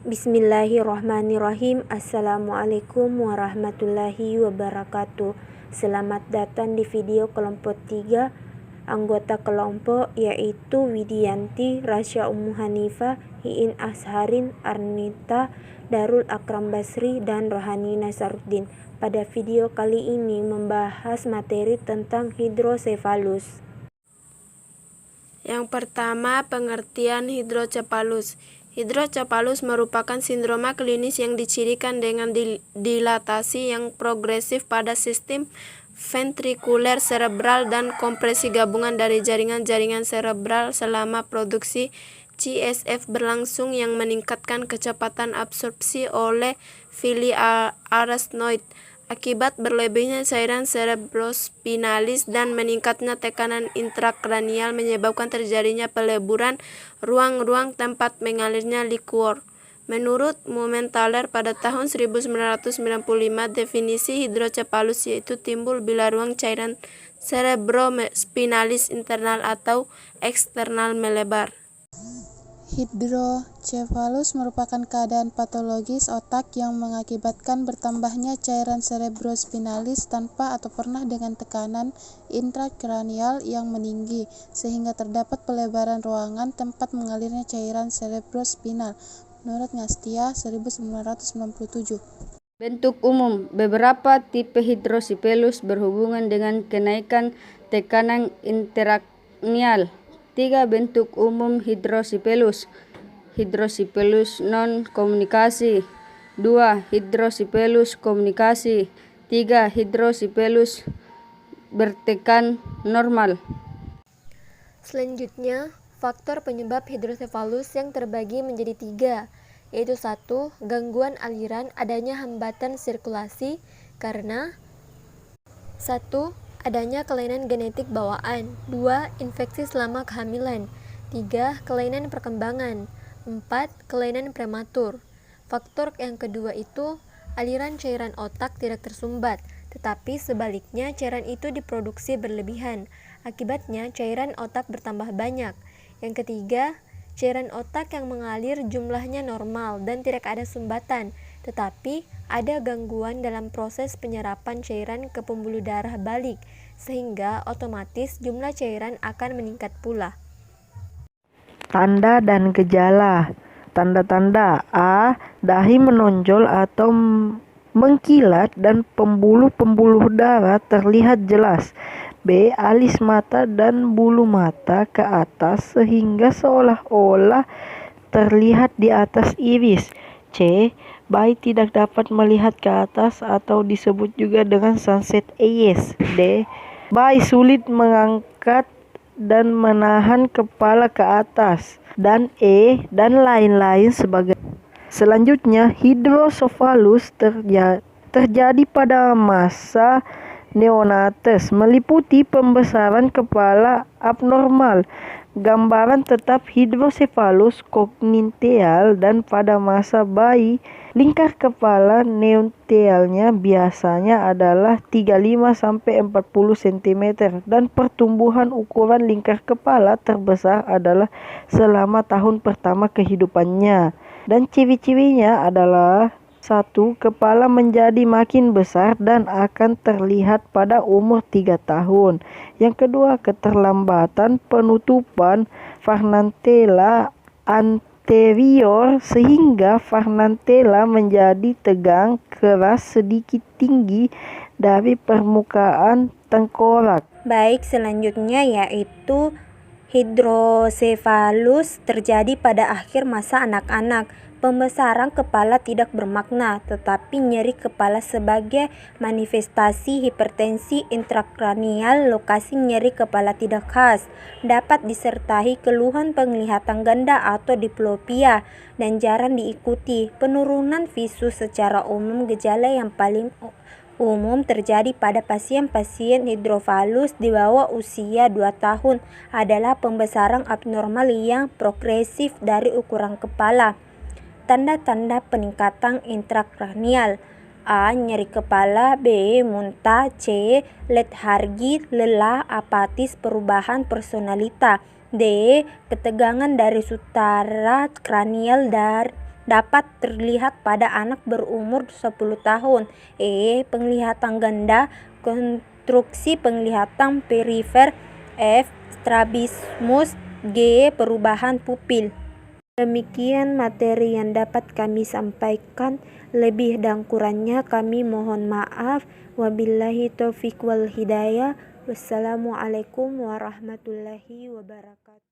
Bismillahirrahmanirrahim. Assalamualaikum warahmatullahi wabarakatuh. Selamat datang di video kelompok 3. Anggota kelompok yaitu Widianti, Rasya Ummu Hanifah, Iin Asharin, Arnita, Darul Akram Basri, dan Rohani Nasaruddin. Pada video kali ini membahas materi tentang hidrosefalus. Yang pertama, pengertian hidrosefalus. Hidrosefalus merupakan sindroma klinis yang dicirikan dengan dilatasi yang progresif pada sistem ventrikuler serebral dan kompresi gabungan dari jaringan-jaringan serebral selama produksi CSF berlangsung yang meningkatkan kecepatan absorpsi oleh villi arachnoid. Akibat berlebihnya cairan cerebrospinalis dan meningkatnya tekanan intrakranial menyebabkan terjadinya peleburan ruang-ruang tempat mengalirnya liquor. Menurut Mumenthaler pada tahun 1995, definisi hidrosefalus yaitu timbul bila ruang cairan cerebrospinalis internal atau eksternal melebar. Hidrosefalus merupakan keadaan patologis otak yang mengakibatkan bertambahnya cairan cerebrospinalis tanpa atau pernah dengan tekanan intrakranial yang meninggi, sehingga terdapat pelebaran ruangan tempat mengalirnya cairan cerebrospinal. Menurut Ngastia, 1997. Bentuk umum, beberapa tipe hidrosefalus berhubungan dengan kenaikan tekanan intrakranial. 3 bentuk umum hidrosefalus. Hidrosefalus non-komunikasi. 2 hidrosefalus komunikasi. 3 hidrosefalus bertekan normal. Selanjutnya, faktor penyebab hidrosefalus yang terbagi menjadi 3, yaitu 1. Gangguan aliran, adanya hambatan sirkulasi karena 1. Adanya kelainan genetik bawaan. 2. Infeksi selama kehamilan. 3. Kelainan perkembangan. 4. Kelainan prematur. Faktor yang kedua itu aliran cairan otak tidak tersumbat, tetapi sebaliknya cairan itu diproduksi berlebihan. Akibatnya cairan otak bertambah banyak. Yang ketiga, cairan otak yang mengalir jumlahnya normal dan tidak ada sumbatan, tetapi ada gangguan dalam proses penyerapan cairan ke pembuluh darah balik, sehingga otomatis jumlah cairan akan meningkat pula. Tanda dan gejala. Tanda-tanda: A. Dahi menonjol atau mengkilat dan pembuluh-pembuluh darah terlihat jelas. B. Alis mata dan bulu mata ke atas sehingga seolah-olah terlihat di atas iris. C. Bayi tidak dapat melihat ke atas atau disebut juga dengan sunset eyes. D. Bayi sulit mengangkat dan menahan kepala ke atas. Dan E. Dan lain-lain sebagainya. Selanjutnya, hidrosefalus terjadi pada masa neonates, meliputi pembesaran kepala abnormal. Gambaran tetap hidrosefalus kognital dan pada masa bayi, lingkar kepala neonatalnya biasanya adalah 35-40 cm dan pertumbuhan ukuran lingkar kepala terbesar adalah selama tahun pertama kehidupannya. Dan ciri-cirinya adalah 1. Kepala menjadi makin besar dan akan terlihat pada umur 3 tahun. Yang kedua, keterlambatan penutupan fahnantela anterior sehingga fahnantela menjadi tegang keras sedikit tinggi dari permukaan tengkorak. Baik, selanjutnya yaitu hidrosefalus terjadi pada akhir masa anak-anak. Pembesaran kepala tidak bermakna, tetapi nyeri kepala sebagai manifestasi hipertensi intrakranial. Lokasi nyeri kepala tidak khas, dapat disertai keluhan penglihatan ganda atau diplopia dan jarang diikuti penurunan visus. Secara umum, gejala yang paling umum terjadi pada pasien-pasien hidrosefalus di bawah usia 2 tahun adalah pembesaran abnormal yang progresif dari ukuran kepala. Tanda-tanda peningkatan intrakranial: A. Nyeri kepala. B. Muntah. C. Lethargi, lelah, apatis, perubahan personalita. D. Ketegangan dari sutera kranial dapat terlihat pada anak berumur 10 tahun. Penglihatan ganda. Konstruksi penglihatan perifer. F. Strabismus. G. Perubahan pupil. Demikian materi yang dapat kami sampaikan. Lebih dan kurangnya kami mohon maaf. Wabillahi taufiq wal hidayah. Wassalamualaikum warahmatullahi wabarakatuh.